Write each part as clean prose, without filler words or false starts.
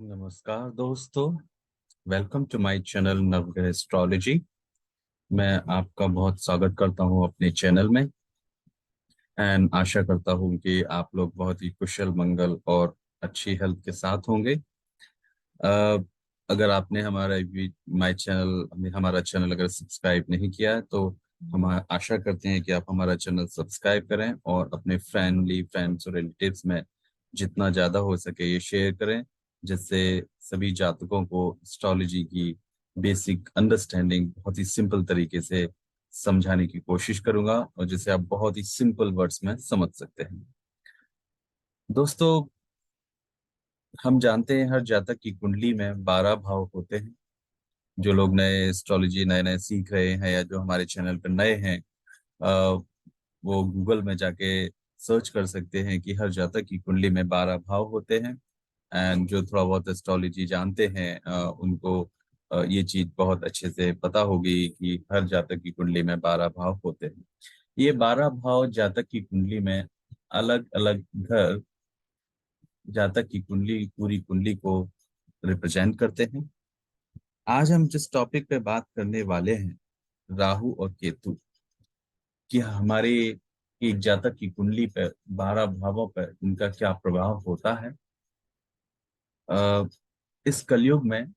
नमस्कार दोस्तों। Welcome to my channel नवग्रह एस्ट्रोलॉजी। मैं आपका बहुत स्वागत करता हूं अपने चैनल में एंड आशा करता हूं कि आप लोग बहुत ही कुशल मंगल और अच्छी हेल्थ के साथ होंगे। अ, अगर आपने हमारा चैनल अगर सब्सक्राइब नहीं किया है तो हम आशा करते हैं कि आप हमारा चैनल सब्सक्राइब करें और अपने फ्रेंड्स और रिलेटिव्स में जितना ज़्यादा हो सके ये शेयर करें, जिससे सभी जातकों को एस्ट्रोलॉजी की बेसिक अंडरस्टैंडिंग बहुत ही सिंपल तरीके से समझाने की कोशिश करूंगा और जिसे आप बहुत ही सिंपल वर्ड्स में समझ सकते हैं। दोस्तों, हम जानते हैं हर जातक की कुंडली में 12 भाव होते हैं। जो लोग नए एस्ट्रोलॉजी नए नए सीख रहे हैं या जो हमारे चैनल पर नए हैं, अ, वो गूगल में जाके सर्च कर सकते हैं कि हर जातक की कुंडली में 12 भाव होते हैं। एंड जो थोड़ा बहुत एस्ट्रोलॉजी जानते हैं उनको ये चीज बहुत अच्छे से पता होगी कि हर जातक की कुंडली में 12 भाव होते हैं। ये 12 भाव जातक की कुंडली में अलग अलग घर जातक की कुंडली पूरी कुंडली को रिप्रेजेंट करते हैं। आज हम जिस टॉपिक पे बात करने वाले हैं, राहु और केतु, कि हमारे एक जातक की कुंडली पर 12 भावों पर इनका क्या प्रभाव होता है। अ, इस कलयुग में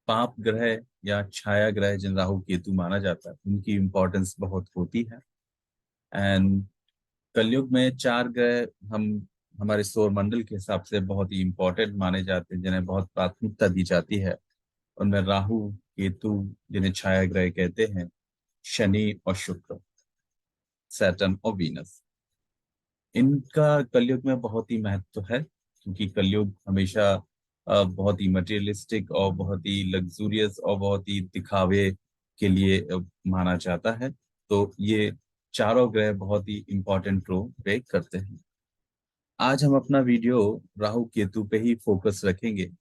पाप ग्रह या छाया ग्रह जिन राहु केतु माना जाता है उनकी इम्पोर्टेंस बहुत होती है। एंड कलयुग में चार ग्रह हम हमारे सौर मंडल के हिसाब से बहुत ही इम्पोर्टेंट माने जाते हैं, जिन्हें बहुत प्राथमिकता दी जाती है। उनमें राहु, केतु जिन्हें छाया ग्रह कहते हैं, शनि और शुक्र, सैटर्न और वीनस, इनका कलयुग में बहुत ही महत्व है। क्योंकि कलयुग हमेशा बहुत ही मटेरियलिस्टिक और बहुत ही लग्जूरियस और बहुत ही दिखावे के लिए माना जाता है। तो ये चारों ग्रह बहुत ही इंपॉर्टेंट रोल प्ले करते हैं। आज हम अपना वीडियो राहु केतु पे ही फोकस रखेंगे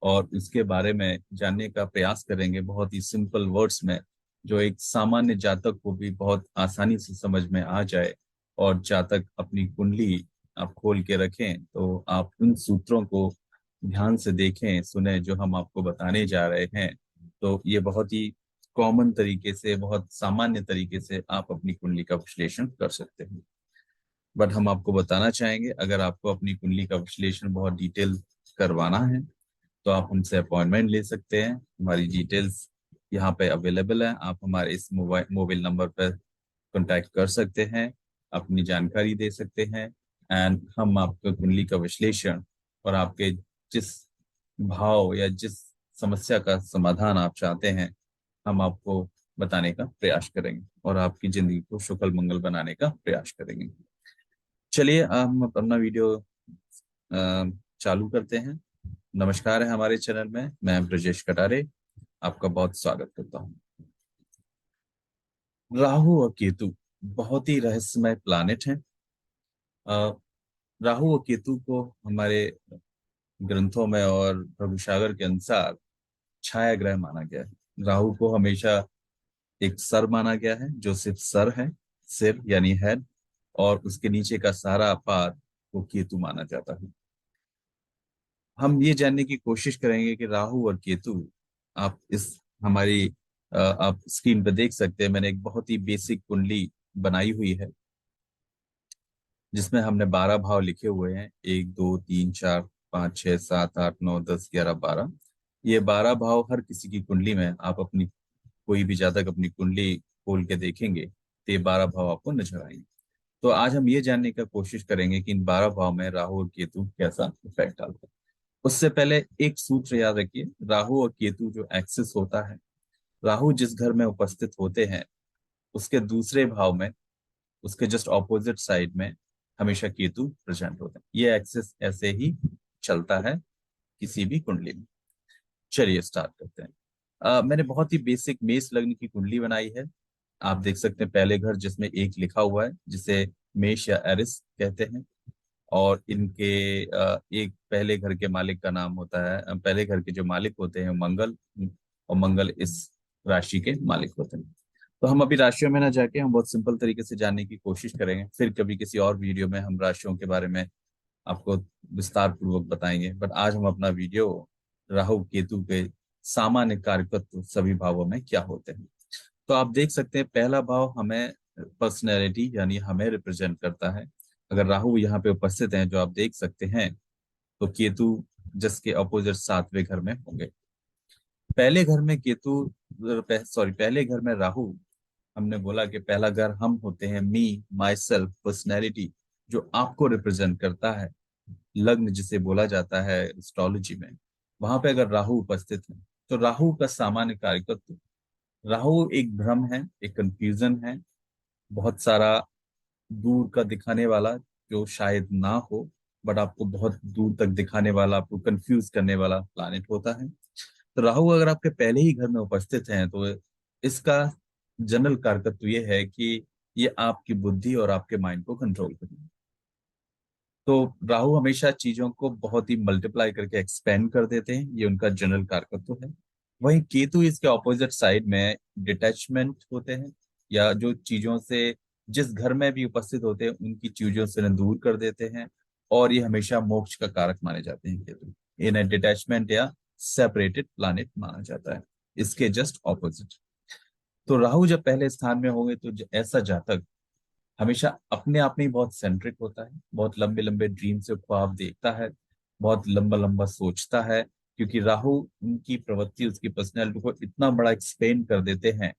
और इसके बारे में जानने का प्रयास करेंगे बहुत ही सिंपल वर्ड्स में, जो एक सामान्य जातक को भी बहुत आसानी से समझ में आ जाए। और जातक अपनी कुंडली आप खोल के रखें तो आप उन सूत्रों को ध्यान से देखें सुने जो हम आपको बताने जा रहे हैं। तो ये बहुत ही कॉमन तरीके से, बहुत सामान्य तरीके से आप अपनी कुंडली का विश्लेषण कर सकते हैं। बट हम आपको बताना चाहेंगे, अगर आपको अपनी कुंडली का विश्लेषण बहुत डिटेल करवाना है तो आप हमसे अपॉइंटमेंट ले सकते हैं। हमारी डिटेल्स यहाँ पे अवेलेबल है। आप हमारे इस मोबाइल नंबर पर कांटेक्ट कर सकते हैं, अपनी जानकारी दे सकते हैं एंड हम आपका कुंडली का विश्लेषण और आपके जिस भाव या जिस समस्या का समाधान आप चाहते हैं, हम आपको बताने का प्रयास करेंगे और आपकी जिंदगी को सुखल मंगल बनाने का प्रयास करेंगे। चलिए हम अपना वीडियो चालू करते हैं। नमस्कार है हमारे चैनल में, मैं ब्रजेश कटारे आपका बहुत स्वागत करता हूँ। राहु और केतु बहुत ही रहस्यमय प्लानेट हैं। अ, राहु और केतु को हमारे ग्रंथों में और प्रभु सागर के अनुसार छाया ग्रह माना गया है। राहु को हमेशा एक सर माना गया है, जो सिर्फ सर है, सिर यानी हेड, और उसके नीचे का सारा पार्ट को केतु माना जाता है। हम ये जानने की कोशिश करेंगे कि राहु और केतु, आप इस हमारी आप स्क्रीन पे देख सकते हैं, मैंने एक बहुत ही बेसिक कुंडली बनाई हुई है जिसमें हमने 12 भाव लिखे हुए हैं, 1 2 3 4 5 6 7 8 9 10 11 12। ये 12 भाव हर किसी की कुंडली में, आप अपनी कोई भी जातक अपनी कुंडली खोल के देखेंगे तो ये 12 भाव आपको नजर आएंगे। तो आज हम ये जानने का कोशिश करेंगे कि इन 12 भाव में राहु और केतु कैसा इफेक्ट डालते हैं। उससे पहले एक सूत्र याद रखिए, राहु और केतु जो एक्सिस होता है, राहु जिस घर में उपस्थित होते हैं उसके दूसरे भाव में, उसके जस्ट ऑपोजिट साइड में हमेशा केतु प्रेजेंट होते हैं। ये एक्सिस ऐसे ही चलता है किसी भी कुंडली में। चलिए स्टार्ट करते हैं। मैंने बहुत ही बेसिक मेष लग्न की कुंडली बनाई है। आप देख सकते हैं पहले घर जिसमें एक लिखा हुआ है, जिसे मेष या एरिस कहते हैं। और इनके एक पहले घर के मालिक का नाम होता है, पहले घर के जो मालिक होते हैं मंगल, और मंगल इस राशि के मालिक होते हैं। तो हम अभी राशियों में ना जाके हम बहुत सिंपल तरीके से जानने की कोशिश करेंगे, फिर कभी किसी और वीडियो में हम राशियों के बारे में आपको विस्तार पूर्वक बताएंगे। बट आज हम अपना वीडियो राहु केतु के सामान्य कार्यकत्व सभी भावों में क्या होते हैं। तो आप देख सकते हैं पहला भाव हमें पर्सनैलिटी यानी हमें रिप्रेजेंट करता है। अगर राहु यहाँ पे उपस्थित हैं जो आप देख सकते हैं, तो केतु जिसके अपोजिट सातवें घर में होंगे। पहले घर में केतु, सॉरी पहले घर में राहु, हमने बोला कि पहला घर हम होते हैं, मी, माई सेल्फ, पर्सनैलिटी, जो आपको रिप्रेजेंट करता है, लग्न जिसे बोला जाता है एस्ट्रोलॉजी में। वहां पे अगर राहु उपस्थित है तो राहु का सामान्य कार्यकत्व, राहु एक भ्रम है, एक कंफ्यूजन है, बहुत सारा दूर का दिखाने वाला, जो शायद ना हो बट आपको बहुत दूर तक दिखाने वाला, आपको कंफ्यूज करने वाला प्लैनेट होता है। तो राहु अगर आपके पहले ही घर में उपस्थित हैं तो इसका जनरल कारकत्व ये है कि ये आपकी बुद्धि और आपके माइंड को कंट्रोल करेगा। तो राहु हमेशा चीजों को बहुत ही मल्टीप्लाई करके एक्सपेंड कर देते हैं, ये उनका जनरल कारकत्व है। वहीं केतु इसके ऑपोजिट साइड में डिटैचमेंट होते हैं, या जो चीजों से, जिस घर में भी उपस्थित होते हैं उनकी चीजों से दूर कर देते हैं। और ये हमेशा मोक्ष का कारक माने जाते हैं केतु, इन्हें डिटैचमेंट या सेपरेटेड प्लैनेट माना जाता है, इसके जस्ट ऑपोजिट। तो राहु जब पहले स्थान में होंगे तो ऐसा जातक हमेशा अपने आप में ही बहुत सेंट्रिक होता है, बहुत लंबे लंबे ड्रीम से ख्वाब देखता है, बहुत लंबा लंबा सोचता है, क्योंकि राहु उनकी प्रवृत्ति, उसकी पर्सनैलिटी को इतना बड़ा एक्सपेंड कर देते हैं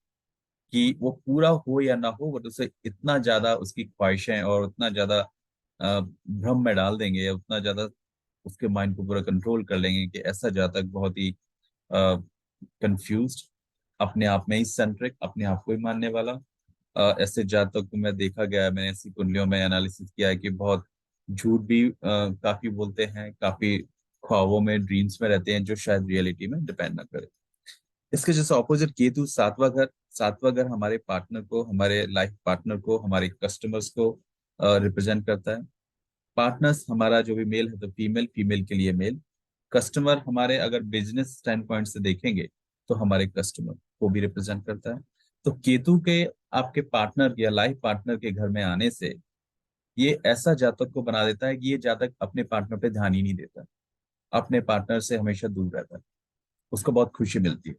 कि वो पूरा हो या ना हो बट उसे इतना ज्यादा उसकी ख्वाहिशें और उतना ज्यादा भ्रम में डाल देंगे, या उतना ज्यादा उसके माइंड को पूरा कंट्रोल कर लेंगे कि ऐसा जातक बहुत ही कंफ्यूज्ड, अपने आप में ही सेंट्रिक, अपने आप को ही मानने वाला। ऐसे जातक को मैं देखा गया है, मैंने ऐसी कुंडलियों में एनालिसिस किया है कि बहुत झूठ भी काफी बोलते हैं, काफी ख्वाबों में, ड्रीम्स में रहते हैं जो शायद रियलिटी में डिपेंड ना करे। इसके जैसे ऑपोजिट केतु सातवां घर, सातवां घर हमारे पार्टनर को, हमारे लाइफ पार्टनर को, हमारे कस्टमर्स को रिप्रेजेंट करता है। पार्टनर्स हमारा जो भी मेल है तो फीमेल, फीमेल के लिए मेल। कस्टमर हमारे अगर बिजनेस स्टैंड पॉइंट से देखेंगे तो हमारे कस्टमर को भी रिप्रेजेंट करता है। तो केतु के आपके पार्टनर या लाइफ पार्टनर के घर में आने से ये ऐसा जातक को बना देता है कि ये जातक अपने पार्टनर पे ध्यान ही नहीं देता, अपने पार्टनर से हमेशा दूर रहता है, उसको बहुत खुशी मिलती है।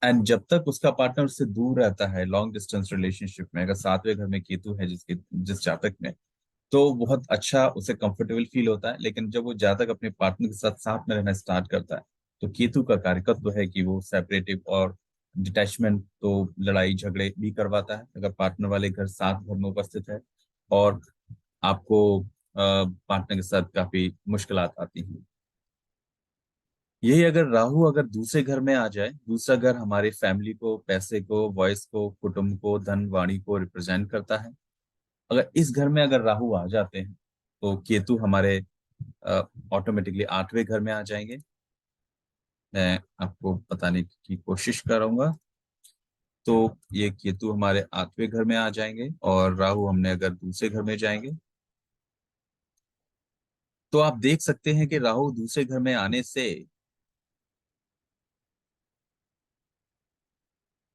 एंड जब तक उसका पार्टनर उससे दूर रहता है लॉन्ग डिस्टेंस रिलेशनशिप में, अगर सातवें घर में केतु है जिसके, जिस जातक में, तो बहुत अच्छा उसे कंफर्टेबल फील होता है। लेकिन जब वो जातक अपने पार्टनर के साथ साथ में रहना स्टार्ट करता है तो केतु का कार्यकत्व है कि वो सेपरेटिव और डिटैचमेंट, तो लड़ाई झगड़े भी करवाता है अगर पार्टनर वाले घर, साथ घर में उपस्थित है। और आपको पार्टनर के साथ काफी मुश्किलात आती हैं। यही अगर राहु अगर दूसरे घर में आ जाए, दूसरा घर हमारे फैमिली को, पैसे को, वॉइस को, कुटुंब को, धन वाणी को रिप्रेजेंट करता है। अगर इस घर में अगर राहु आ जाते हैं तो केतु हमारे ऑटोमेटिकली आठवें घर में आ जाएंगे। मैं आपको बताने की कोशिश करूंगा। तो ये केतु हमारे आठवें घर में आ जाएंगे और राहु हमने अगर दूसरे घर में जाएंगे, तो आप देख सकते हैं कि राहु दूसरे घर में आने से,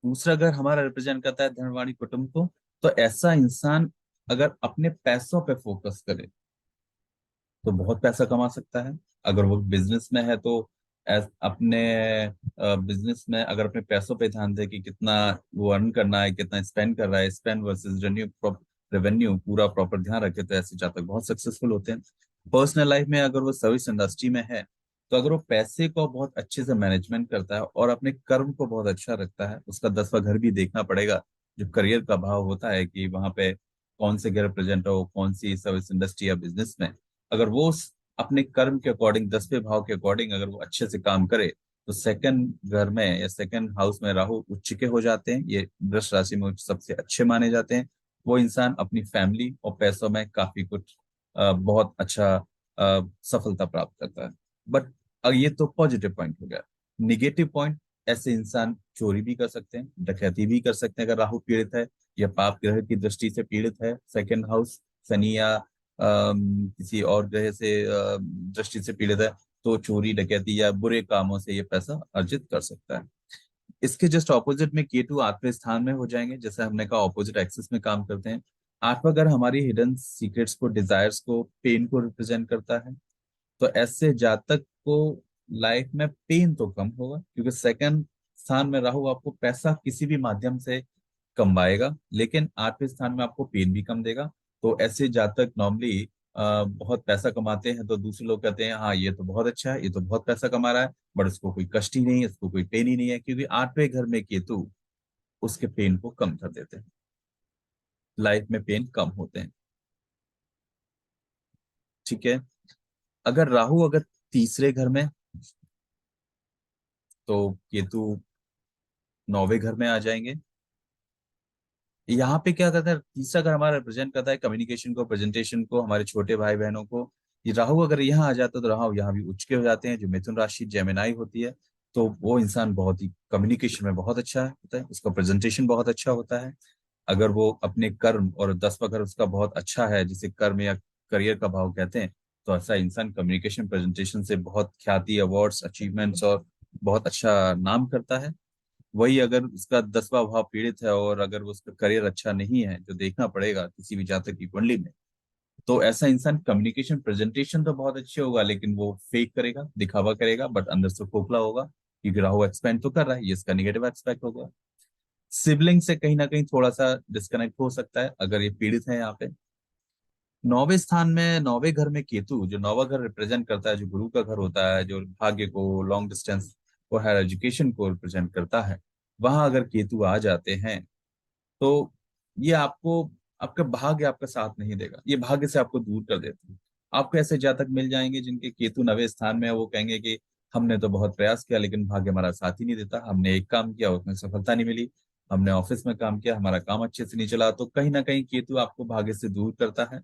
दूसरा घर हमारा रिप्रेजेंट करता है धनवाणी कुटुंब को। तो ऐसा इंसान अगर अपने पैसों पे फोकस करे तो बहुत पैसा कमा सकता है। अगर वो बिजनेस में है तो अपने बिजनेस में अगर अपने पैसों पे ध्यान दे कि कितना वो अर्न करना है, कितना स्पेंड कर रहा है, स्पेंड वर्सेस रेवेन्यू पूरा प्रॉपर ध्यान रखे, तो ऐसे जातक बहुत सक्सेसफुल होते हैं। पर्सनल लाइफ में अगर वो सर्विस इंडस्ट्री में है तो अगर वो पैसे को बहुत अच्छे से मैनेजमेंट करता है और अपने कर्म को बहुत अच्छा रखता है, उसका 10वां घर भी देखना पड़ेगा जो करियर का भाव होता है कि वहां पे कौन से घर प्रेजेंट हो, कौन सी सर्विस इंडस्ट्री या बिजनेस में। अगर वो अपने कर्म के अकॉर्डिंग, 10वें भाव के अकॉर्डिंग अगर वो अच्छे से काम करे तो सेकंड घर में या सेकंड हाउस में राहु उच्च के हो जाते हैं, ये वृष राशि में सबसे अच्छे माने जाते हैं। वो इंसान अपनी फैमिली और पैसों में काफी कुछ बहुत अच्छा सफलता प्राप्त करता है। बट ये तो पॉजिटिव पॉइंट हो गया। निगेटिव पॉइंट, ऐसे इंसान चोरी भी कर सकते हैं, डकैती भी कर सकते हैं अगर राहु पीड़ित है या पाप ग्रह की दृष्टि से पीड़ित है। सेकंड हाउस शनि या किसी और ग्रह से दृष्टि से पीड़ित है तो चोरी डकैती या बुरे कामों से ये पैसा अर्जित कर सकता है। इसके जस्ट ऑपोजिट में केतु आठवें स्थान में हो जाएंगे, जैसे हमने कहा ऑपोजिट एक्सिस में काम करते हैं। आठवां घर हमारी हिडन सीक्रेट्स को, डिजायर्स को, पेन को रिप्रेजेंट करता है। तो ऐसे जातक को लाइफ में पेन तो कम होगा, क्योंकि सेकंड स्थान में राहु आपको पैसा किसी भी माध्यम से कमाएगा, लेकिन आठवें स्थान में आपको पेन भी कम देगा। तो ऐसे जातक नॉर्मली बहुत पैसा कमाते हैं, तो दूसरे लोग कहते हैं हाँ ये तो बहुत अच्छा है, ये तो बहुत पैसा कमा रहा है, बट उसको कोई कष्ट ही नहीं है, उसको कोई पेन ही नहीं है, क्योंकि आठवें घर में केतु उसके पेन को कम कर देते हैं, लाइफ में पेन कम होते हैं। ठीक है। अगर राहु अगर तीसरे घर में, तो केतु नौवे घर में आ जाएंगे। यहाँ पे क्या करता है, तीसरा घर हमारा रिप्रेजेंट करता है कम्युनिकेशन को, प्रेजेंटेशन को, हमारे छोटे भाई बहनों को। ये राहु अगर यहाँ आ जाता है तो राहु यहाँ भी उच्च के हो जाते हैं, जो मिथुन राशि जेमिनाई होती है। तो वो इंसान बहुत ही कम्युनिकेशन में बहुत अच्छा होता है, उसका प्रेजेंटेशन बहुत अच्छा होता है। अगर वो अपने कर्म और 10वां घर उसका बहुत अच्छा है, जिसे कर्म या करियर का भाव कहते हैं, तो ऐसा इंसान कम्युनिकेशन प्रेजेंटेशन से बहुत ख्याति, अवार्ड्स, अचीवमेंट्स और बहुत अच्छा नाम करता है। वही अगर उसका 10वां भाव पीड़ित है और अगर वो उसका करियर अच्छा नहीं है, जो देखना पड़ेगा किसी भी जातक की कुंडली में, तो ऐसा इंसान कम्युनिकेशन प्रेजेंटेशन तो बहुत अच्छे होगा, लेकिन वो फेक करेगा, दिखावा करेगा, बट अंदर से खोखला होगा, क्योंकि राहु एक्सपेंड तो कर रहा है, ये इसका निगेटिव एक्सपेक्ट होगा। सिबलिंग से कहीं ना कहीं थोड़ा सा डिस्कनेक्ट हो सकता है अगर ये पीड़ित है यहाँ पे। नौवे स्थान में, नौवे घर में केतु, जो नौवा घर रिप्रेजेंट करता है, जो गुरु का घर होता है, जो भाग्य को, लॉन्ग डिस्टेंस को, हायर एजुकेशन को रिप्रेजेंट करता है, वहां अगर केतु आ जाते हैं, तो ये आपको, आपका भाग्य आपका साथ नहीं देगा, ये भाग्य से आपको दूर कर देते हैं। आपको ऐसे जातक मिल जाएंगे जिनके केतु नवे स्थान में है, वो कहेंगे कि हमने तो बहुत प्रयास किया लेकिन भाग्य हमारा साथ ही नहीं देता, हमने एक काम किया उसमें सफलता नहीं मिली, हमने ऑफिस में काम किया हमारा काम अच्छे से नहीं चला। तो कहीं ना कहीं केतु आपको भाग्य से दूर करता है,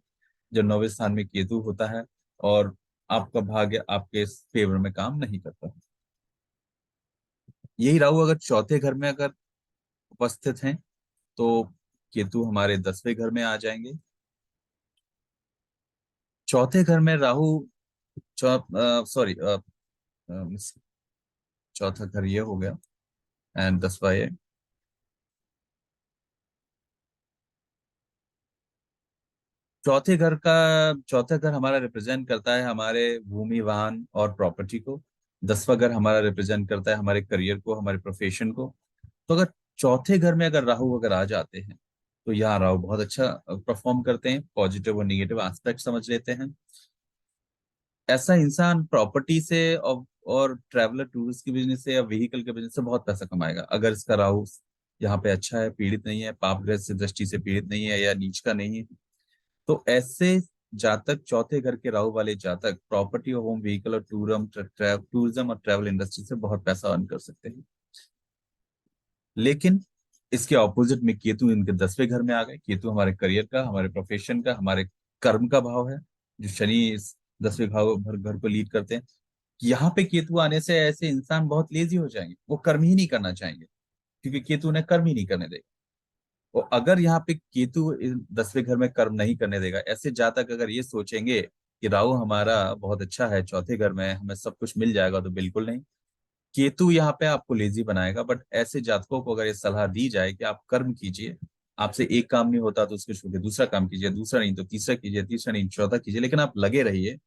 जब नौवे स्थान में केतु होता है, और आपका भाग्य आपके फेवर में काम नहीं करता। यही राहु अगर चौथे घर में अगर उपस्थित हैं, तो केतु हमारे 10वें घर में आ जाएंगे। चौथे घर में राहु, सॉरी, चौथा घर ये हो गया, एंड 10वां ये। चौथा घर हमारा रिप्रेजेंट करता है हमारे भूमि, वाहन और प्रॉपर्टी को। 10वां घर हमारा रिप्रेजेंट करता है हमारे करियर को, हमारे प्रोफेशन को। तो अगर चौथे घर में अगर राहु अगर आ जाते हैं, तो यहाँ राहु बहुत अच्छा परफॉर्म करते हैं, पॉजिटिव और निगेटिव एस्पेक्ट समझ लेते हैं। ऐसा इंसान प्रॉपर्टी से और ट्रैवलर टूरिस्ट के बिजनेस से या व्हीकल के बिजनेस से बहुत पैसा कमाएगा, अगर इसका राहु यहाँ पे अच्छा है, पीड़ित नहीं है, पाप ग्रह से दृष्टि से पीड़ित नहीं है या नीच का नहीं है। तो ऐसे जातक, चौथे घर के राहु वाले जातक, प्रॉपर्टी और होम, व्हीकल और टूरिज्म और ट्रैवल इंडस्ट्री से बहुत पैसा अर्न कर सकते हैं। लेकिन इसके ऑपोजिट में केतु इनके 10वें घर में आ गए। केतु हमारे करियर का, हमारे प्रोफेशन का, हमारे कर्म का भाव है, जो शनि इस 10वें भाव घर को लीड करते हैं। यहाँ पे केतु आने से ऐसे इंसान बहुत लेजी हो जाएंगे, वो कर्म ही नहीं करना चाहेंगे, क्योंकि केतु उन्हें कर्म ही नहीं करने देगा। और अगर यहाँ पे केतु 10वें घर में कर्म नहीं करने देगा, ऐसे जातक अगर ये सोचेंगे कि राहु हमारा बहुत अच्छा है, चौथे घर में हमें सब कुछ मिल जाएगा, तो बिल्कुल नहीं। केतु यहाँ पे आपको लेजी बनाएगा, बट ऐसे जातकों को अगर ये सलाह दी जाए कि आप कर्म कीजिए, आपसे एक काम नहीं होता तो उसको छोड़ के दूसरा काम कीजिए, दूसरा नहीं तो तीसरा कीजिए, तीसरा नहीं चौथा कीजिए, लेकिन आप लगे रहिए।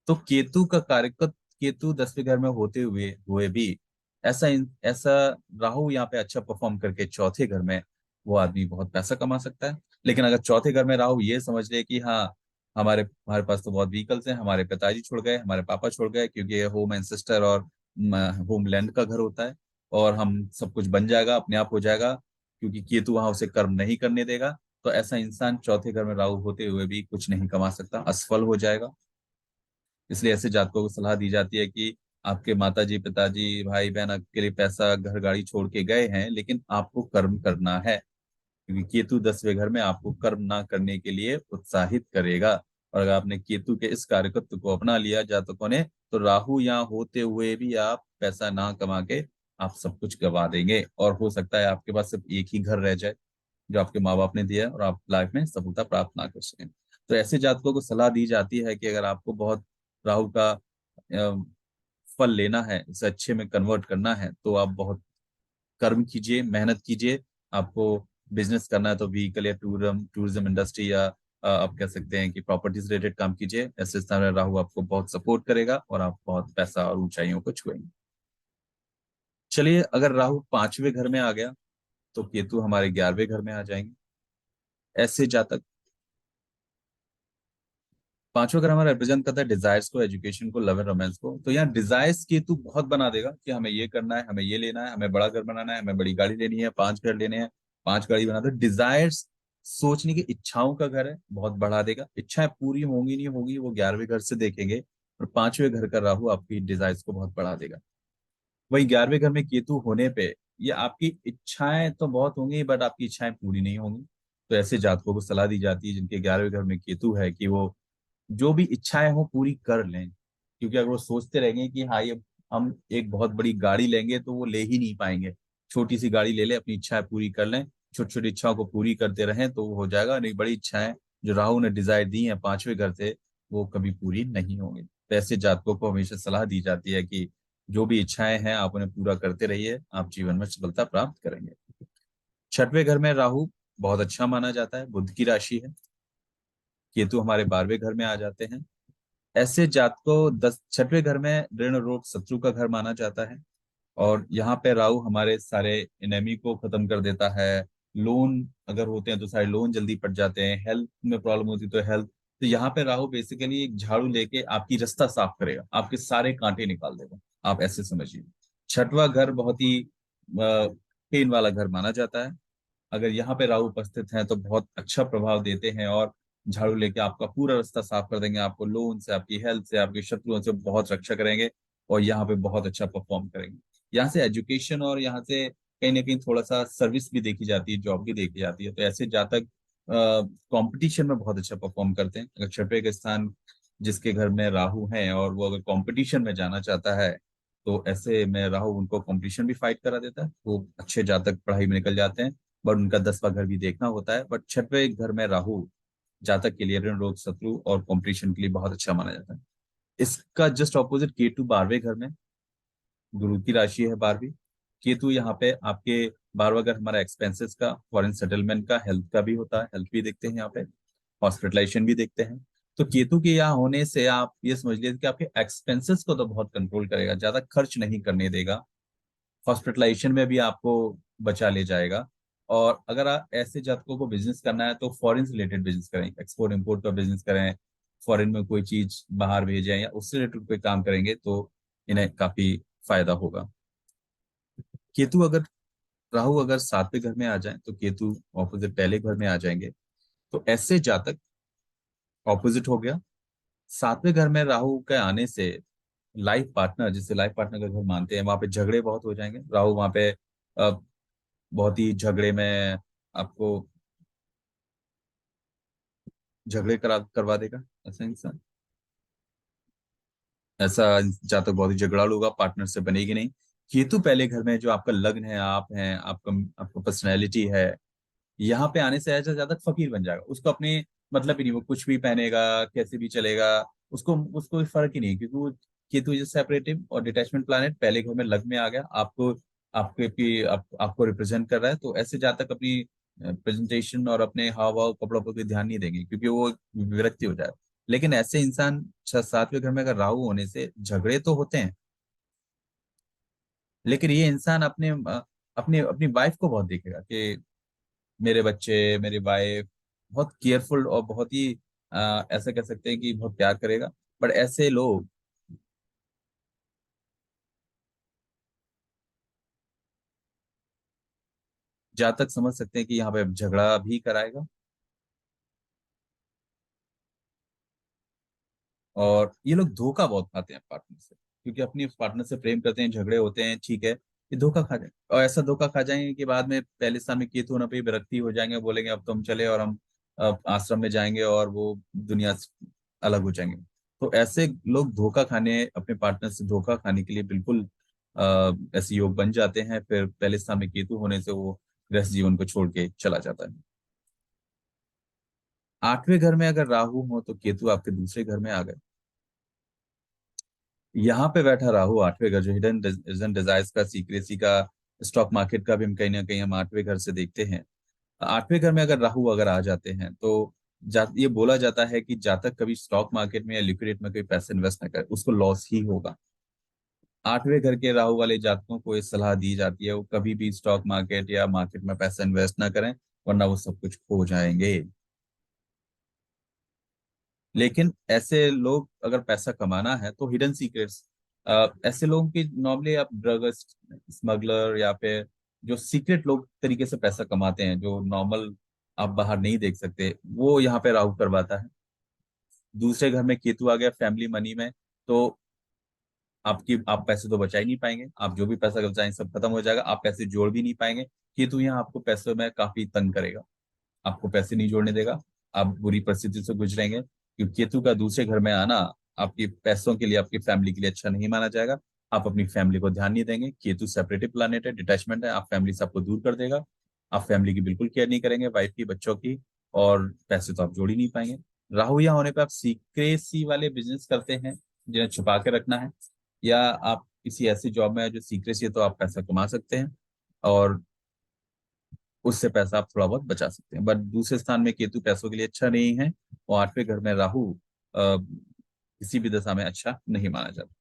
तो केतु का कार्यक्रम, केतु 10वें घर में होते हुए हुए भी ऐसा राहु यहाँ पे अच्छा परफॉर्म करके चौथे घर में, वो आदमी बहुत पैसा कमा सकता है। लेकिन अगर चौथे घर में राहु ये समझ ले कि हाँ, हमारे हमारे पास तो बहुत व्हीकल्स हैं, हमारे पिताजी छोड़ गए, हमारे पापा छोड़ गए, क्योंकि ये होम एंसेस्टर और होमलैंड का घर होता है, और हम सब कुछ बन जाएगा, अपने आप हो जाएगा, क्योंकि केतु वहां उसे कर्म नहीं करने देगा। तो ऐसा इंसान चौथे घर में राहु होते हुए भी कुछ नहीं कमा सकता, असफल हो जाएगा। इसलिए ऐसे जातकों को सलाह दी जाती है कि आपके माताजी, पिताजी, भाई बहन आपके लिए पैसा, घर, गाड़ी छोड़ के गए हैं, लेकिन आपको कर्म करना है, क्योंकि केतु 10वें घर में आपको कर्म ना करने के लिए उत्साहित करेगा। और अगर आपने केतु के इस कार्यकत्व को अपना लिया जातकों ने, तो राहु यहाँ होते हुए भी आप पैसा ना कमा के आप सब कुछ गवा देंगे, और हो सकता है आपके पास सिर्फ एक ही घर रह जाए जो आपके माँ बाप ने दिया है, और आप लाइफ में सफलता प्राप्त ना कर सकें। तो ऐसे जातकों को सलाह दी जाती है कि अगर आपको बहुत राहु का फल लेना है, इसे अच्छे में कन्वर्ट करना है, तो आप बहुत कर्म कीजिए, मेहनत कीजिए। आपको बिजनेस करना है तो व्हीकल या टूरिज्म इंडस्ट्री या आप कह सकते हैं कि प्रॉपर्टीज रिलेटेड काम कीजिए। ऐसे स्थान में राहु आपको बहुत सपोर्ट करेगा और आप बहुत पैसा और ऊंचाइयों को छुएंगे। चलिए, अगर राहु 5वें घर में आ गया तो केतु हमारे 11वें घर में आ जाएंगे। ऐसे जातक, 5वां घर हमारा रिप्रेजेंट करता है डिजायर्स को, एजुकेशन को, लव एंड रोमांस को। तो यहाँ डिजायर्स केतु बहुत बना देगा कि हमें ये करना है, हमें ये लेना है, हमें बड़ा घर बनाना है, हमें बड़ी गाड़ी लेनी है, 5 घर लेने हैं, 5 गाड़ी बना दो। डिजायर्स, सोचने की इच्छाओं का घर है, बहुत बढ़ा देगा। इच्छाएं पूरी होंगी नहीं होगी वो 11वें घर से देखेंगे, और 5वें घर का राहु आपकी डिजायर्स को बहुत बढ़ा देगा। वही 11वें घर में केतु होने पे ये आपकी इच्छाएं तो बहुत होंगी बट आपकी इच्छाएं पूरी नहीं होंगी। तो ऐसे जातकों को सलाह दी जाती है जिनके 11वें घर में केतु है कि वो जो भी इच्छाएं हो पूरी कर लें। क्योंकि अगर वो सोचते रहेंगे कि हाँ ये हम एक बहुत बड़ी गाड़ी लेंगे तो वो ले ही नहीं पाएंगे। छोटी सी गाड़ी ले ले, अपनी इच्छाएं पूरी कर लें, छोटी छोटी इच्छाओं को पूरी करते रहें तो वो हो जाएगा। नहीं, बड़ी इच्छाएं जो राहु ने डिजायर दी हैं 5वें घर से वो कभी पूरी नहीं होंगी। तो ऐसे जातकों को हमेशा सलाह दी जाती है कि जो भी इच्छाएं हैं आप उन्हें पूरा करते रहिए, आप जीवन में सफलता प्राप्त करेंगे। 6वें घर में राहु बहुत अच्छा माना जाता है, बुध की राशि है। केतु हमारे 12वें घर में आ जाते हैं। ऐसे जात को 6वें घर में ऋण रोग शत्रु का घर माना जाता है। और यहाँ पे राहु हमारे सारे एनेमी को खत्म कर देता है। लोन अगर होते हैं तो सारे लोन जल्दी पट जाते हैं। हेल्थ में प्रॉब्लम होती है तो हेल्थ, तो यहाँ पे राहु बेसिकली एक झाड़ू लेके आपकी रास्ता साफ करेगा, आपके सारे कांटे निकाल देगा, आप ऐसे समझिए। 6वां घर बहुत ही पेन वाला घर माना जाता है। अगर यहाँ पे राहु उपस्थित हैं तो बहुत अच्छा प्रभाव देते हैं और झाड़ू लेके आपका पूरा रास्ता साफ कर देंगे, आपको लोन से, आपकी हेल्थ से, आपके शत्रुओं से बहुत रक्षा करेंगे और यहाँ पे बहुत अच्छा परफॉर्म करेंगे। यहाँ से एजुकेशन और यहाँ से कहीं ना कहीं थोड़ा सा सर्विस भी देखी जाती है, जॉब भी देखी जाती है। तो ऐसे जातक कंपटीशन में बहुत अच्छा परफॉर्म करते हैं। अगर 6वें का स्थान जिसके घर में राहु है और वो अगर कंपटीशन में जाना चाहता है तो ऐसे में राहु उनको कंपटीशन भी फाइट करा देता है। वो अच्छे जातक पढ़ाई में निकल जाते हैं, बट उनका 10वां घर भी देखना होता है। बट 6वें घर में राहु जातक के लिए ऋण रोग शत्रु और कंपटीशन के लिए बहुत अच्छा माना जाता है। इसका जस्ट ऑपोजिट केतु 12वें घर में, गुरु की राशि है 12वीं। केतु यहाँ पे आपके 12वां घर हमारा एक्सपेंसेस का, फॉरेन सेटलमेंट का, हेल्थ का भी होता है, हेल्थ भी देखते हैं यहाँ पे, हॉस्पिटलाइजेशन भी देखते हैं। तो केतु के यहाँ होने से आप ये समझ लीजिए कि आपके एक्सपेंसेस को तो बहुत कंट्रोल करेगा, ज्यादा खर्च नहीं करने देगा। हॉस्पिटलाइजेशन में भी आपको बचा ले जाएगा। और अगर आप ऐसे जातकों को बिजनेस करना है तो फॉरेन से रिलेटेड बिजनेस करें, एक्सपोर्ट इम्पोर्ट का बिजनेस करें, फॉरेन में कोई चीज बाहर भेजें या उससे रिलेटेड कोई काम करेंगे तो इन्हें काफी फायदा होगा। केतु अगर राहु अगर 7वें घर में आ जाए तो केतु ऑपोजिट पहले घर में आ जाएंगे। तो ऐसे जातक ऑपोजिट हो गया। 7वें घर में राहु के आने से लाइफ पार्टनर, जिसे लाइफ पार्टनर का घर मानते हैं, वहां पे झगड़े बहुत हो जाएंगे। राहु वहां पे बहुत ही झगड़े में आपको झगड़े करवा देगा। ऐसा इंसान, ऐसा जातक बहुत ही झगड़ालू होगा, पार्टनर से बनेगी नहीं। केतु पहले घर में जो आपका लग्न है, आप हैं, आपका आपका पर्सनैलिटी है, यहाँ पे आने से ऐसा जातक फकीर बन जाएगा। उसको अपने मतलब ही नहीं, वो कुछ भी पहनेगा, कैसे भी चलेगा, उसको उसको कोई फर्क ही नहीं, क्योंकि वो केतु इज सेपरेटिव और डिटैचमेंट प्लैनेट पहले घर में लग्न में आ गया, आपको आपको रिप्रेजेंट कर रहा है। तो ऐसे जातक अपनी प्रेजेंटेशन और अपने हाव भाव कपड़ों पर कोई ध्यान नहीं देंगे क्योंकि वो विरक्ति हो जाए। लेकिन ऐसे इंसान 6 7वें घर में अगर राहु होने से झगड़े तो होते हैं, लेकिन ये इंसान अपने अपने अपनी वाइफ को बहुत देखेगा कि मेरे बच्चे, मेरी वाइफ, बहुत केयरफुल और बहुत ही ऐसा कह सकते हैं कि बहुत प्यार करेगा। बट ऐसे लोग जहाँ तक समझ सकते हैं कि यहाँ पे झगड़ा भी कराएगा। और ये लोग धोखा बहुत खाते हैं पार्टनर से, क्योंकि अपनी पार्टनर से प्रेम करते हैं, झगड़े होते हैं, ठीक है, ये धोखा खा जाए और ऐसा धोखा खा जाएंगे कि बाद में पहले स्थान में केतु होने पे विरक्ति हो जाएंगे, बोलेंगे अब तो हम चले और हम आश्रम में जाएंगे और वो दुनिया से अलग हो जाएंगे। तो ऐसे लोग धोखा खाने, अपने पार्टनर से धोखा खाने के लिए बिल्कुल ऐसे योग बन जाते हैं। फिर पहले स्थान में केतु होने से वो गृहस्थ जीवन को छोड़ के चला जाता है। 8वें घर में अगर राहु हो तो केतु आपके दूसरे घर में आ गए। यहाँ पे बैठा राहु 8वें घर, जो हिडन डिजायर्स का, सीक्रेसी का, स्टॉक मार्केट का भी हम कहीं ना कहीं हम 8वें घर से देखते हैं। आठवें घर में अगर राहु अगर आ जाते हैं तो ये बोला जाता है कि जातक कभी स्टॉक मार्केट में या लिक्विडेट में कोई पैसे इन्वेस्ट न करे, उसको लॉस ही होगा। आठवें घर के राहु वाले जातकों को ये सलाह दी जाती है वो कभी भी स्टॉक मार्केट या मार्केट में पैसा इन्वेस्ट ना करें, वरना वो सब कुछ खो जाएंगे। लेकिन ऐसे लोग अगर पैसा कमाना है तो हिडन सीक्रेट्स, ऐसे लोगों की नॉर्मली आप ड्रग स्मगलर या फिर जो सीक्रेट लोग तरीके से पैसा कमाते हैं जो नॉर्मल आप बाहर नहीं देख सकते, वो यहाँ पे राहु करवाता है। दूसरे घर में केतु आ गया फैमिली मनी में, तो आप पैसे तो बचा ही नहीं पाएंगे, आप जो भी पैसा बचाएंगे सब खत्म हो जाएगा, आप पैसे जोड़ भी नहीं पाएंगे। केतु यहाँ आपको पैसों में काफी तंग करेगा, आपको पैसे नहीं जोड़ने देगा, आप बुरी परिस्थिति से गुजरेंगे, क्योंकि केतु का दूसरे घर में आना आपके पैसों के लिए आपकी फैमिली के लिए अच्छा नहीं माना जाएगा। आप अपनी फैमिली को ध्यान नहीं देंगे, केतु सेपरेटिव प्लानेट है, डिटैचमेंट है, आप फैमिली से आपको दूर कर देगा। आप फैमिली की बिल्कुल केयर नहीं करेंगे, वाइफ की, बच्चों की, और पैसे तो आप जोड़ ही नहीं पाएंगे। राहु यहाँ होने पे आप सीक्रेसी वाले बिजनेस करते हैं जिन्हें छुपा के रखना है, या आप किसी ऐसी जॉब में है जो सीक्रेसी है, तो आप पैसा कमा सकते हैं और उससे पैसा आप थोड़ा बहुत बचा सकते हैं। बट दूसरे स्थान में केतु पैसों के लिए अच्छा नहीं है, और आठवें घर में राहु किसी भी दशा में अच्छा नहीं माना जाता।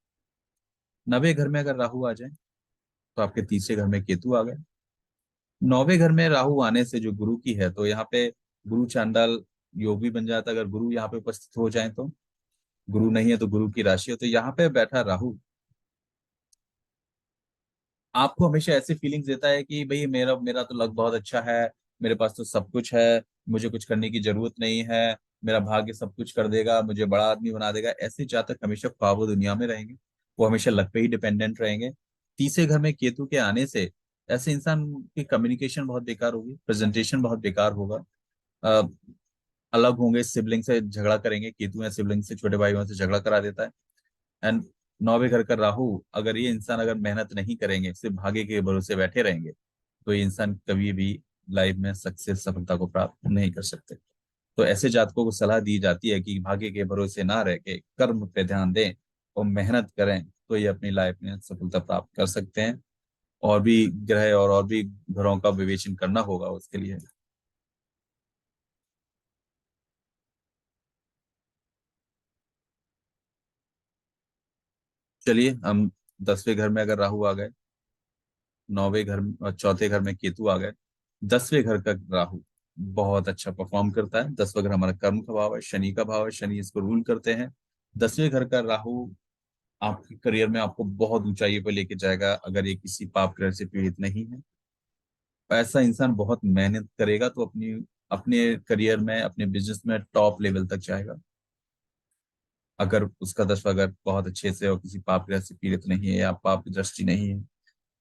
नवे घर में अगर राहु आ जाए तो आपके तीसरे घर में केतु आ गए। नौवे घर में राहु आने से जो गुरु की है, तो यहाँ पे गुरु चांडाल योग भी बन जाता है अगर गुरु यहाँ पे उपस्थित हो जाए तो। गुरु नहीं है तो गुरु की राशि हो, तो यहाँ पे बैठा राहु आपको हमेशा ऐसे फीलिंग्स देता है कि भाई मेरा मेरा तो लक बहुत अच्छा है, मेरे पास तो सब कुछ है, मुझे कुछ करने की जरूरत नहीं है, मेरा भाग्य सब कुछ कर देगा, मुझे बड़ा आदमी बना देगा। ऐसे जातक हमेशा ख्वाब दुनिया में रहेंगे, वो हमेशा लक पे ही डिपेंडेंट रहेंगे। तीसरे घर में केतु के आने से ऐसे इंसान की कम्युनिकेशन बहुत बेकार होगी, प्रेजेंटेशन बहुत बेकार होगा, अ, अलग होंगे, सिबलिंग से झगड़ा करेंगे, केतु या सिबलिंग से, छोटे भाई बहन से झगड़ा करा देता है। एंड नौवे घर का राहु, अगर ये इंसान अगर मेहनत नहीं करेंगे, सिर्फ भाग्य के भरोसे बैठे रहेंगे, तो ये इंसान कभी भी लाइफ में सक्सेस, सफलता को प्राप्त नहीं कर सकते। तो ऐसे जातकों को सलाह दी जाती है कि भाग्य के भरोसे ना रह के कर्म पे ध्यान दें और मेहनत करें, तो ये अपनी लाइफ में सफलता प्राप्त कर सकते हैं। और भी ग्रह और भी ग्रहों का विवेचन करना होगा उसके लिए। चलिए हम 10वें घर में अगर राहु आ गए, नौवें घर और चौथे घर में केतु आ गए, 10वें घर का राहु बहुत अच्छा परफॉर्म करता है। 10वां घर हमारा कर्म का भाव है, शनि का भाव है, शनि इसको रूल करते हैं। 10वें घर का राहु आपके करियर में आपको बहुत ऊंचाई पर लेके जाएगा अगर ये किसी पाप ग्रह से पीड़ित नहीं है। ऐसा इंसान बहुत मेहनत करेगा तो अपनी अपने करियर में, अपने बिजनेस में टॉप लेवल तक जाएगा, अगर उसका 10वां घर बहुत अच्छे से और किसी पाप ग्रह से पीड़ित नहीं है या पाप की दृष्टि नहीं है।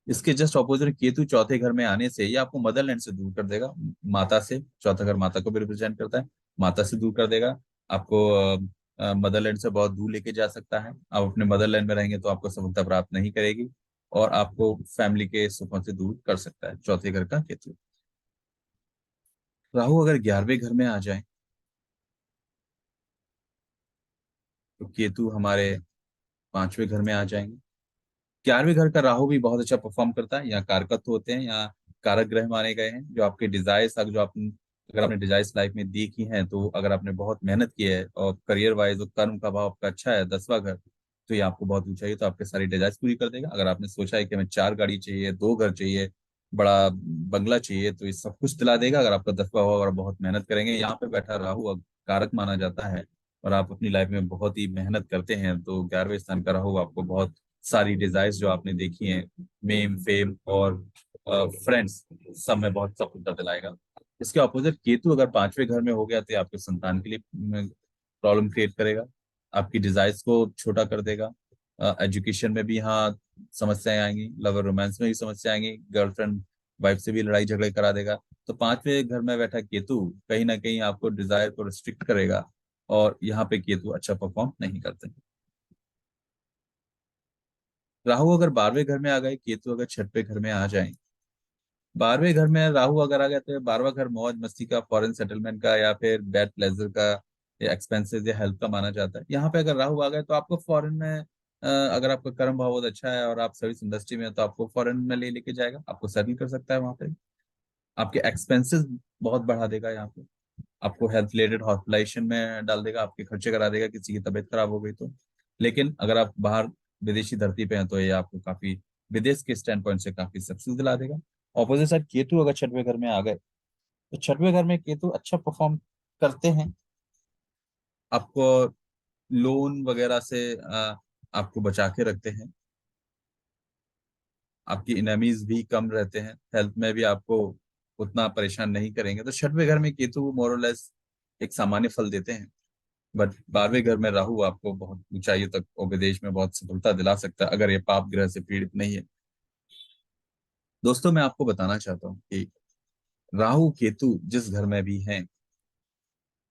इसके जस्ट ऑपोजिट केतु चौथे घर में आने से ये आपको मदरलैंड से दूर कर देगा, माता से। चौथा घर माता को भी रिप्रेजेंट करता है, माता से दूर कर देगा आपको। मदरलैंड से बहुत दूर लेके जा सकता है, आप अपने मदरलैंड में रहेंगे तो आपको सफलता प्राप्त नहीं करेगी, और आपको फैमिली के सुखों से दूर कर सकता है चौथे घर का केतु। राहु अगर 11वें घर में आ जाए तो केतु हमारे 5वें घर में आ जाएंगे। 11वें घर का राहु भी बहुत अच्छा परफॉर्म करता है, यहाँ कारकत्व होते हैं, यहाँ कारक ग्रह माने गए हैं, जो आपके डिजायर्स, जो आप अगर आपने डिजायर्स लाइफ में देखी हैं, तो अगर आपने बहुत मेहनत की है और करियर वाइज और कर्म का भाव आपका अच्छा है 10वां घर, तो ये आपको बहुत ऊंचाई है, तो आपके सारी डिजायर्स पूरी कर देगा। अगर आपने सोचा है कि हमें 4 गाड़ी चाहिए, 2 घर चाहिए, बड़ा बंगला चाहिए, तो ये सब कुछ दिला देगा अगर आपका 10वां भाव, अगर बहुत मेहनत करेंगे। यहाँ पे बैठा राहु कारक माना जाता है, और आप अपनी लाइफ में बहुत ही मेहनत करते हैं, तो 11वें स्थान का राहु आपको बहुत सारी डिजायर्स जो आपने देखी हैं, मेम फेम और फ्रेंड्स, सब में बहुत सफलता दिलाएगा। इसके अपोजिट केतु अगर 5वें घर में हो गया तो ये आपके संतान के लिए प्रॉब्लम क्रिएट करेगा, आपकी डिजायर्स को छोटा कर देगा। एजुकेशन में भी यहाँ समस्याएं आएंगी, लवर रोमांस में भी समस्या आएंगी, गर्लफ्रेंड वाइफ से भी लड़ाई झगड़े करा देगा। तो 5वें घर में बैठा केतु कहीं ना कहीं आपको डिजायर को रिस्ट्रिक्ट करेगा, और यहाँ पे केतु अच्छा परफॉर्म नहीं करते। राहु अगर 12वें घर में आ गए, केतु अगर 6वें घर में आ जाए, 12वें घर में राहु अगर आ गया तो 12वां घर मौज मस्ती का, फॉरेन सेटलमेंट का, या फिर बेड प्लेजर का, या एक्सपेंसेस या हेल्थ का माना जाता है। यहाँ पे अगर राहु आ गए तो आपको फॉरेन में, अगर आपका कर्म भाव बहुत अच्छा है और आप सर्विस इंडस्ट्री में हैं, तो आपको फॉरेन में ले लेके जाएगा, आपको सेटल कर सकता है वहां पे। आपके एक्सपेंसेस बहुत बढ़ा देगा यहाँ पे, आपको हेल्थ रिलेटेड हॉस्पिटलाइजेशन में डाल देगा, आपके खर्चे करा देगा किसी की तबीयत खराब हो गई तो। लेकिन अगर आप बाहर विदेशी धरती पे हैं तो ये आपको काफी, विदेश के स्टैंड पॉइंट से काफी सक्सेस दिला देगा। ऑपोजिट साइड केतु अगर छठवें घर में आ गए, तो छठवें घर में केतु अच्छा परफॉर्म करते हैं, आपको लोन वगैरह से आपको बचा के रखते हैं, आपकी इनेमीज भी कम रहते हैं, हेल्थ में भी आपको उतना परेशान नहीं करेंगे। तो छठवें घर में केतु मोरलेस एक सामान्य फल देते हैं। बट 12वें घर में राहु आपको बहुत ऊंचाइयों तक और विदेश में बहुत सफलता दिला सकता है, अगर ये पाप ग्रह से पीड़ित नहीं है। दोस्तों मैं आपको बताना चाहता हूँ कि राहु केतु जिस घर में भी हैं,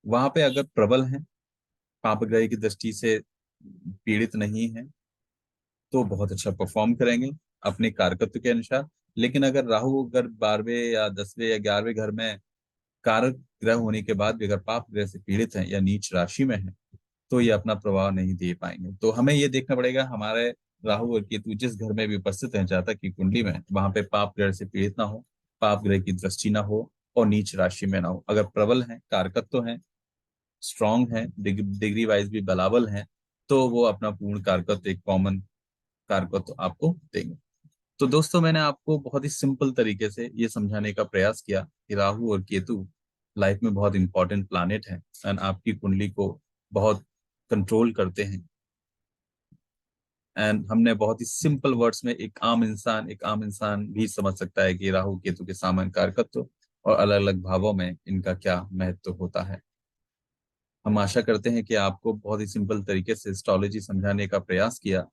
वहां पे अगर प्रबल हैं, पाप ग्रह की दृष्टि से पीड़ित नहीं है, तो बहुत अच्छा परफॉर्म करेंगे अपने कारकत्व के अनुसार। लेकिन अगर राहु अगर 12वें या 10वें या 11वें घर में कारक ग्रह होने के बाद भी अगर पाप ग्रह से पीड़ित है या नीच राशि में है, तो ये अपना प्रभाव नहीं दे पाएंगे। तो हमें ये देखना पड़ेगा हमारे राहु और केतु जिस घर में भी उपस्थित है जातक की कुंडली में, वहां पे पाप ग्रह से पीड़ित ना हो, पाप ग्रह की दृष्टि ना हो, और नीच राशि में ना हो। अगर प्रबल है, कारकत्व है, स्ट्रांग है, डिग्री वाइज भी बलाबल है, तो वो अपना पूर्ण कारकत्व, एक कॉमन कारकत्व आपको देंगे। तो दोस्तों मैंने आपको बहुत ही सिंपल तरीके से ये समझाने का प्रयास किया कि राहु और केतु लाइफ में बहुत इंपॉर्टेंट प्लैनेट हैं एंड आपकी कुंडली को बहुत कंट्रोल करते हैं। एंड हमने बहुत ही सिंपल वर्ड्स में, एक आम इंसान भी समझ सकता है कि राहु केतु के सामान्य कारकत्व और अलग अलग भावों में इनका क्या महत्व होता है। हम आशा करते हैं कि आपको बहुत ही सिंपल तरीके से एस्ट्रोलॉजी समझाने का प्रयास किया,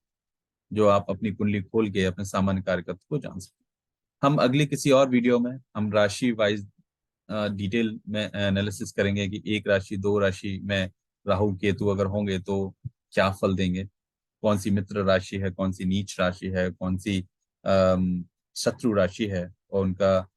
जो आप अपनी कुंडली खोल के अपने सामान्य कार्यकर्ता को जान सकें। हम अगली किसी और वीडियो में हम राशि वाइज डिटेल में एनालिसिस करेंगे कि एक राशि, दो राशि में राहु केतु अगर होंगे तो क्या फल देंगे, कौन सी मित्र राशि है, कौन सी नीच राशि है, कौन सी शत्रु राशि है, और उनका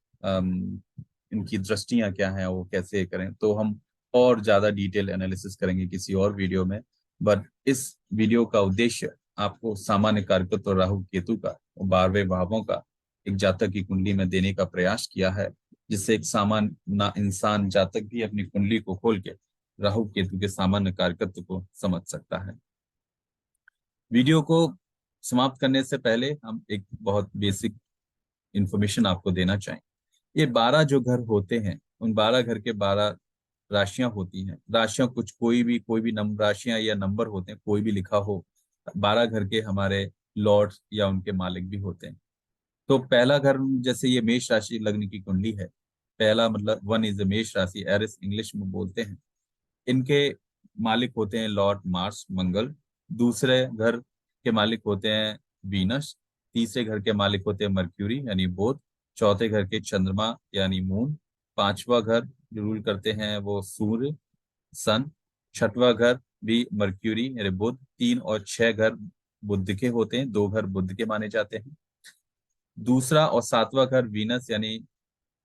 इनकी दृष्टियां क्या हैं, वो कैसे करें। तो हम और ज्यादा डिटेल एनालिसिस करेंगे किसी और वीडियो में। बट इस वीडियो का उद्देश्य आपको सामान्य कारकत्व और राहु केतु का और 12वें भावों का एक जातक की कुंडली में देने का प्रयास किया है, जिससे एक सामान्य ना इंसान जातक भी अपनी कुंडली को खोल के राहु केतु के सामान्य कारकत्व को समझ सकता है। वीडियो को समाप्त करने से पहले हम एक बहुत बेसिक इंफॉर्मेशन आपको देना चाहें। ये 12 जो घर होते हैं, उन 12 घर के 12 राशियां होती हैं। राशियां कुछ कोई भी नंबर राशियां या नंबर होते हैं, कोई भी लिखा हो, 12 घर के हमारे लॉर्ड या उनके मालिक भी होते हैं। तो पहला घर, जैसे ये मेष राशि लग्न की कुंडली है, पहला मतलब वन इज मेष राशि, एरिस इंग्लिश में बोलते हैं। इनके मालिक होते हैं लॉर्ड मार्स, मंगल। दूसरे घर के मालिक होते हैं वीनस। तीसरे घर के मालिक होते हैं मर्क्यूरी यानी बुध। चौथे घर के चंद्रमा यानी मून। पांचवा घर जो रूल करते हैं वो सूर्य, सन। छठवां घर भी मर्क्यूरी यानी बुध। 3 और 6 घर बुध के होते हैं, 2 घर बुध के माने जाते हैं। दूसरा और 7वां घर वीनस यानी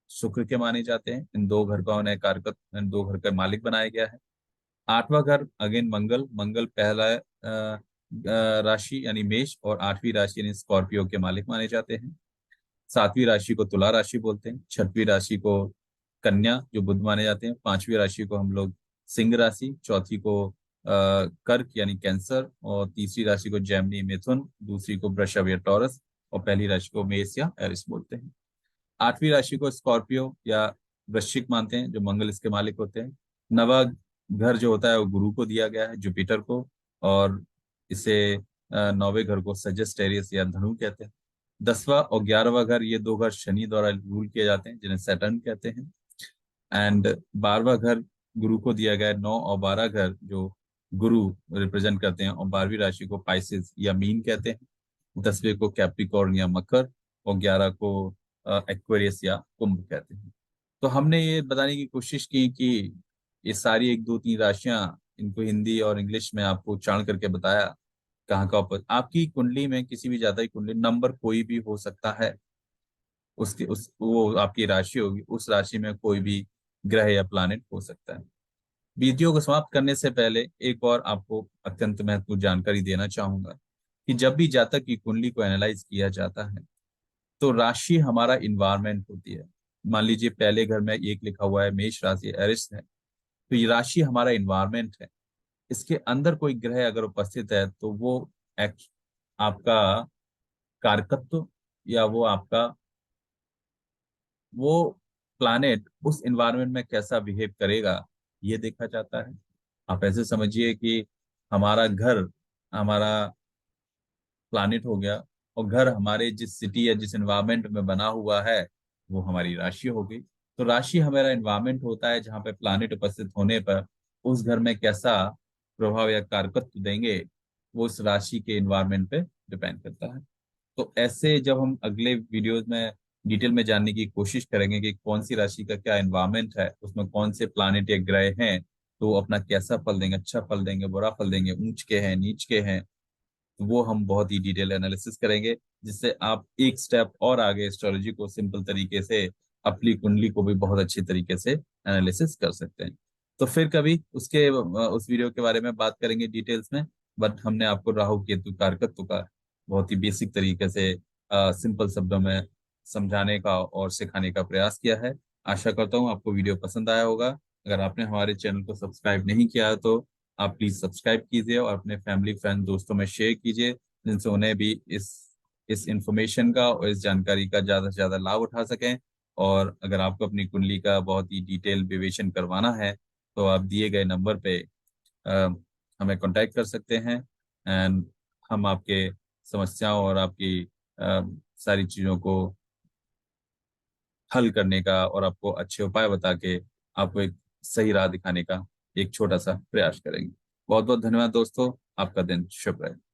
शुक्र के माने जाते हैं। इन 2 घर का उन्हें कारकत, इन 2 घर का मालिक बनाया गया है। 8वां घर अगेन मंगल, मंगल पहला राशि यानी मेष, और 8वीं राशि यानी स्कॉर्पियो के मालिक माने जाते हैं। 7वीं राशि को तुला राशि बोलते हैं। 6वीं राशि को कन्या जो बुध माने जाते हैं। 5वीं राशि को हम लोग सिंह राशि। चौथी को कर्क यानी कैंसर, और तीसरी राशि को जेमिनी मिथुन। दूसरी को वृषभ या टॉरस, और पहली राशि को मेष या एरिस बोलते हैं। 8वीं राशि को स्कॉर्पियो या वृश्चिक मानते हैं, जो मंगल इसके मालिक होते हैं। नवा घर जो होता है वो गुरु को दिया गया है, जुपिटर को, और इसे 9वें घर को सजिटेरियस या धनु कहते हैं। 10वां और 11वां घर, ये 2 घर शनि द्वारा रूल किए जाते हैं, जिन्हें सैटर्न कहते हैं। एंड 12वां घर गुरु को दिया गया है। 9 और 12 घर जो गुरु रिप्रेजेंट करते हैं, और 12वीं राशि को पाइसेस या मीन कहते हैं। 10वें को कैप्रिकॉर्न या मकर, और 11 को एक्वेरियस या कुंभ कहते हैं। तो हमने ये बताने की कोशिश की कि ये सारी 1 2 3 राशियां, इनको हिंदी और इंग्लिश में आपको उच्चारण करके बताया कहाँ का आपकी कुंडली में, किसी भी जातक की कुंडली नंबर कोई भी हो सकता है। उसकी उस वो आपकी राशि होगी, उस राशि में कोई भी ग्रह या प्लैनेट हो सकता है। वीडियो को समाप्त करने से पहले एक और आपको अत्यंत महत्वपूर्ण जानकारी देना चाहूंगा कि जब भी जातक की कुंडली को एनालाइज किया जाता है, तो राशि हमारा इन्वायरमेंट होती है। मान लीजिए पहले घर में 1 लिखा हुआ है, मेष राशि एरिस है, तो ये राशि हमारा इन्वायरमेंट है। इसके अंदर कोई ग्रह अगर उपस्थित है तो वो आपका कारकत्व या वो प्लानेट उस एनवायरनमेंट में कैसा बिहेव करेगा, ये देखा जाता है। आप ऐसे समझिए कि हमारा घर हमारा प्लानिट हो गया, और घर हमारे जिस सिटी या जिस एनवायरनमेंट में बना हुआ है वो हमारी राशि हो गई। तो राशि हमारा एनवायरनमेंट होता है जहाँ पे प्लानिट उपस्थित होने पर उस घर में कैसा प्रभाव या कारकत्व देंगे, वो उस राशि के एनवायरनमेंट पे डिपेंड करता है। तो ऐसे जब हम अगले वीडियोस में डिटेल में जानने की कोशिश करेंगे कि कौन सी राशि का क्या एनवायरनमेंट है, उसमें कौन से प्लानिट या ग्रह हैं, तो वो अपना कैसा फल देंगे, अच्छा फल देंगे, बुरा फल देंगे, ऊंच के हैं, नीच के हैं, वो हम बहुत ही डिटेल एनालिसिस करेंगे, जिससे आप एक स्टेप और आगे एस्ट्रोलॉजी को सिंपल तरीके से, अपनी कुंडली को भी बहुत अच्छी तरीके से एनालिसिस कर सकते हैं। तो फिर कभी उस वीडियो के बारे में बात करेंगे डिटेल्स में। बट हमने आपको राहु केतु कारकत्व का बहुत ही बेसिक तरीके से सिंपल शब्दों में समझाने का और सिखाने का प्रयास किया है। आशा करता हूँ आपको वीडियो पसंद आया होगा। अगर आपने हमारे चैनल को सब्सक्राइब नहीं किया है तो आप प्लीज सब्सक्राइब कीजिए और अपने फैमिली फ्रेंड दोस्तों में शेयर कीजिए, जिनसे उन्हें भी इस इंफॉर्मेशन का और इस जानकारी का ज़्यादा से ज़्यादा लाभ उठा सकें। और अगर आपको अपनी कुंडली का बहुत ही डिटेल विवेचन करवाना है तो आप दिए गए नंबर पे अ, हमें कांटेक्ट कर सकते हैं। एंड हम आपके समस्याओं और आपकी सारी चीज़ों को हल करने का और आपको अच्छे उपाय बता के आपको एक सही राह दिखाने का एक छोटा सा प्रयास करेंगे। बहुत बहुत धन्यवाद दोस्तों, आपका दिन शुभ रहे।